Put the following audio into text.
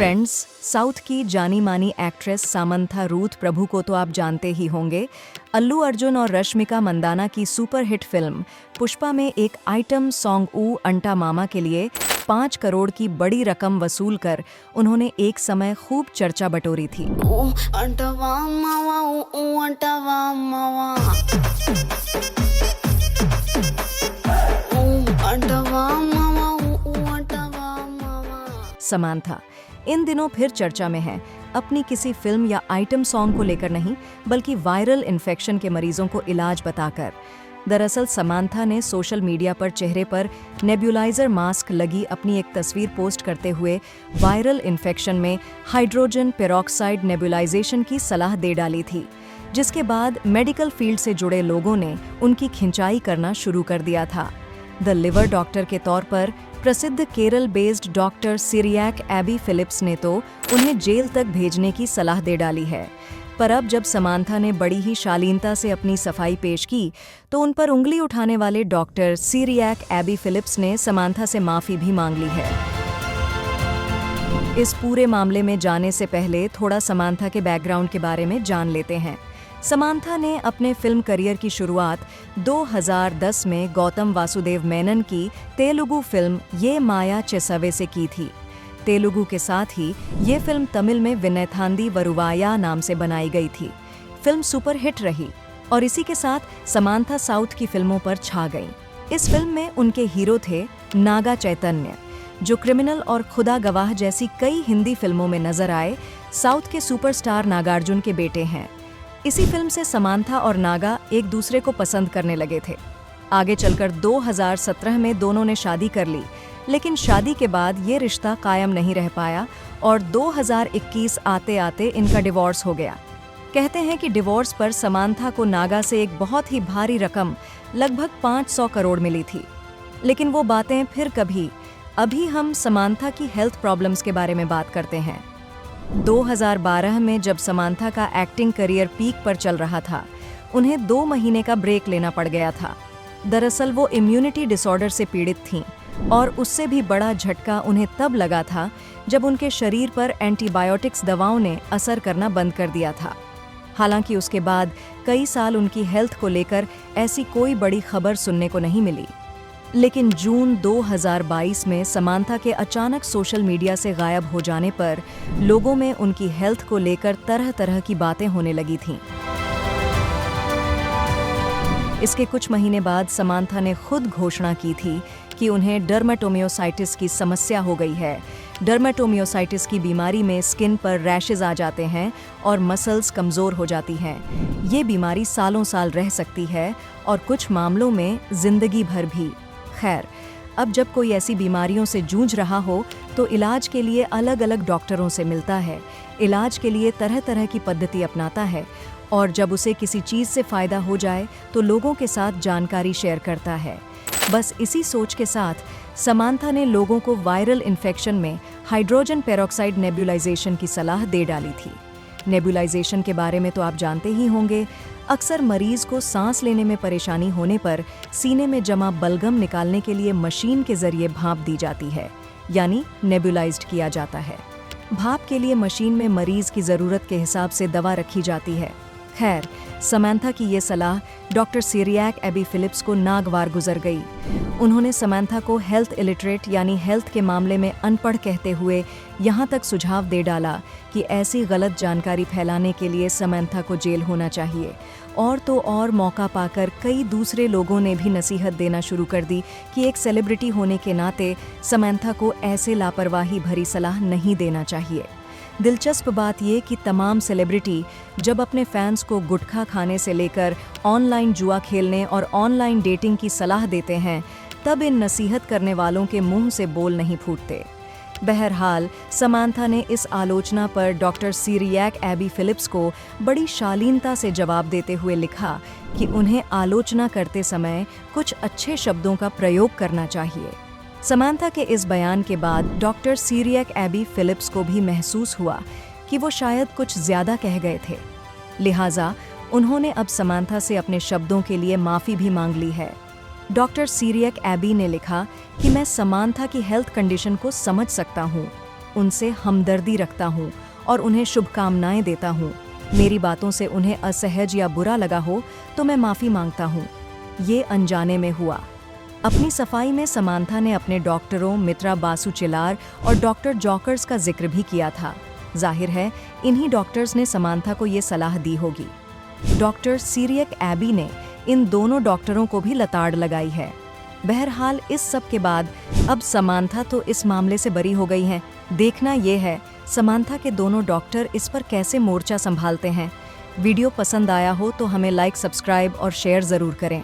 Friends, south की जानी मानी एक्ट्रेस सामंथा रूथ प्रभु को तो आप जानते ही होंगे। अल्लू अर्जुन और रश्मिका मंदाना की सुपरहिट फिल्म पुष्पा में एक आइटम सॉन्ग ऊ अंटा मामा के लिए 5 करोड़ की बड़ी रकम वसूल कर उन्होंने एक समय खूब चर्चा बटोरी थी। ऊ अंटवा मावा ऊ अंटवा मावा ऊ अंटवा मावा ऊ अंटवा मावा। समांथा इन दिनों फिर चर्चा में है, अपनी किसी फिल्म या आइटम सॉन्ग को लेकर नहीं, बल्कि वायरल इन्फेक्शन के मरीजों को इलाज बताकर। दरअसल समांथा ने सोशल मीडिया पर चेहरे पर नेब्यूलाइजर मास्क लगी अपनी एक तस्वीर पोस्ट करते हुए वायरल इन्फेक्शन में हाइड्रोजन पेरोक्साइड नेब्यूलाइजेशन की सलाह दे डाली थी, जिसके बाद मेडिकल फील्ड से जुड़े लोगों ने उनकी खिंचाई करना शुरू कर दिया था। द लिवर डॉक्टर के तौर पर प्रसिद्ध केरल बेस्ड डॉक्टर सिरियाक एबी फिलिप्स ने तो उन्हें जेल तक भेजने की सलाह दे डाली है। पर अब जब समांथा ने बड़ी ही शालीनता से अपनी सफाई पेश की, तो उन पर उंगली उठाने वाले डॉक्टर सिरियाक एबी फिलिप्स ने समांथा से माफी भी मांग ली है। इस पूरे मामले में जाने से पहले थोड़ा समांथा के बैकग्राउंड के बारे में जान लेते हैं। समांथा ने अपने फिल्म करियर की शुरुआत 2010 में गौतम वासुदेव मेनन की तेलुगु फिल्म ये माया चेसवे से की थी। तेलुगु के साथ ही ये फिल्म तमिल में विनयथांदी वरुवाया नाम से बनाई गई थी। फिल्म सुपरहिट रही और इसी के साथ समांथा साउथ की फिल्मों पर छा गईं। इस फिल्म में उनके हीरो थे नागा चैतन्य, जो क्रिमिनल और खुदा गवाह जैसी कई हिंदी फिल्मों में नजर आए। साउथ के सुपरस्टार नागार्जुन के बेटे हैं। इसी फिल्म से समांथा और नागा एक दूसरे को पसंद करने लगे थे। आगे चलकर 2017 में दोनों ने शादी कर ली, लेकिन शादी के बाद ये रिश्ता कायम नहीं रह पाया और 2021 आते आते इनका डिवोर्स हो गया। कहते हैं कि डिवोर्स पर समांथा को नागा से एक बहुत ही भारी रकम लगभग 500 करोड़ मिली थी। लेकिन वो बातें फिर कभी। अभी हम समांथा की हेल्थ प्रॉब्लम्स के बारे में बात करते हैं। 2012 में जब समांथा का एक्टिंग करियर पीक पर चल रहा था, उन्हें 2 महीने का ब्रेक लेना पड़ गया था। दरअसल वो इम्यूनिटी डिसऑर्डर से पीड़ित थीं और उससे भी बड़ा झटका उन्हें तब लगा था जब उनके शरीर पर एंटीबायोटिक्स दवाओं ने असर करना बंद कर दिया था। हालांकि उसके बाद कई साल उनकी हेल्थ को लेकर ऐसी कोई बड़ी खबर सुनने को नहीं मिली। लेकिन जून 2022 में समांथा के अचानक सोशल मीडिया से गायब हो जाने पर लोगों में उनकी हेल्थ को लेकर तरह तरह की बातें होने लगी थीं। इसके कुछ महीने बाद समांथा ने खुद घोषणा की थी कि उन्हें डर्मेटोमियोसाइटिस की समस्या हो गई है। डर्मेटोमियोसाइटिस की बीमारी में स्किन पर रैशेज आ जाते हैं और मसल्स कमज़ोर हो जाती हैं। ये बीमारी सालों साल रह सकती है और कुछ मामलों में जिंदगी भर भी। खैर, अब जब कोई ऐसी बीमारियों से जूझ रहा हो तो इलाज के लिए अलग अलग डॉक्टरों से मिलता है, इलाज के लिए तरह तरह की पद्धति अपनाता है और जब उसे किसी चीज़ से फ़ायदा हो जाए तो लोगों के साथ जानकारी शेयर करता है। बस इसी सोच के साथ समांथा ने लोगों को वायरल इन्फेक्शन में हाइड्रोजन पेरोक्साइड नेब्यूलाइजेशन की सलाह दे डाली थी। नेब्यूलाइजेशन के बारे में तो आप जानते ही होंगे। अक्सर मरीज को सांस लेने में परेशानी होने पर सीने में जमा बलगम निकालने के लिए मशीन के जरिए भाप दी जाती है, यानी नेब्यूलाइज्ड किया जाता है। भाप के लिए मशीन में मरीज की ज़रूरत के हिसाब से दवा रखी जाती है। खैर, समांथा की ये सलाह डॉक्टर सिरियाक एबी फिलिप्स को नागवार गुजर गई। उन्होंने समांथा को हेल्थ इलिटरेट यानी हेल्थ के मामले में अनपढ़ कहते हुए यहाँ तक सुझाव दे डाला कि ऐसी गलत जानकारी फैलाने के लिए समांथा को जेल होना चाहिए। और तो और मौका पाकर कई दूसरे लोगों ने भी नसीहत देना शुरू कर दी कि एक सेलिब्रिटी होने के नाते समांथा को ऐसे लापरवाही भरी सलाह नहीं देना चाहिए। दिलचस्प बात ये कि तमाम सेलिब्रिटी जब अपने फैंस को गुटखा खाने से लेकर ऑनलाइन जुआ खेलने और ऑनलाइन डेटिंग की सलाह देते हैं, तब इन नसीहत करने वालों के मुंह से बोल नहीं फूटते। बहरहाल, समांथा ने इस आलोचना पर डॉक्टर सिरियाक एबी फिलिप्स को बड़ी शालीनता से जवाब देते हुए लिखा कि उन्हें आलोचना करते समय कुछ अच्छे शब्दों का प्रयोग करना चाहिए। समांथा के इस बयान के बाद डॉक्टर सिरियाक एबी फिलिप्स को भी महसूस हुआ कि वो शायद कुछ ज़्यादा कह गए थे। लिहाजा उन्होंने अब समांथा से अपने शब्दों के लिए माफ़ी भी मांग ली है। डॉक्टर सिरियाक एबी ने लिखा कि मैं समांथा की हेल्थ कंडीशन को समझ सकता हूँ। उनसे हमदर्दी रखता हूँ और उन्हें शुभकामनाएं देता हूँ। मेरी बातों से उन्हें असहज या बुरा लगा हो तो मैं माफ़ी मांगता हूँ। ये अनजाने में हुआ। अपनी सफाई में समांथा ने अपने डॉक्टरों मित्रा बासु चिलार और डॉक्टर जॉकर्स का जिक्र भी किया था। जाहिर है इन्हीं डॉक्टर्स ने समांथा को ये सलाह दी होगी। डॉक्टर सीरियक एबी ने इन दोनों डॉक्टरों को भी लताड़ लगाई है। बहरहाल इस सब के बाद अब समांथा तो इस मामले से बरी हो गई हैं। देखना ये है समांथा के दोनों डॉक्टर इस पर कैसे मोर्चा संभालते हैं। वीडियो पसंद आया हो तो हमें लाइक, सब्सक्राइब और शेयर ज़रूर करें।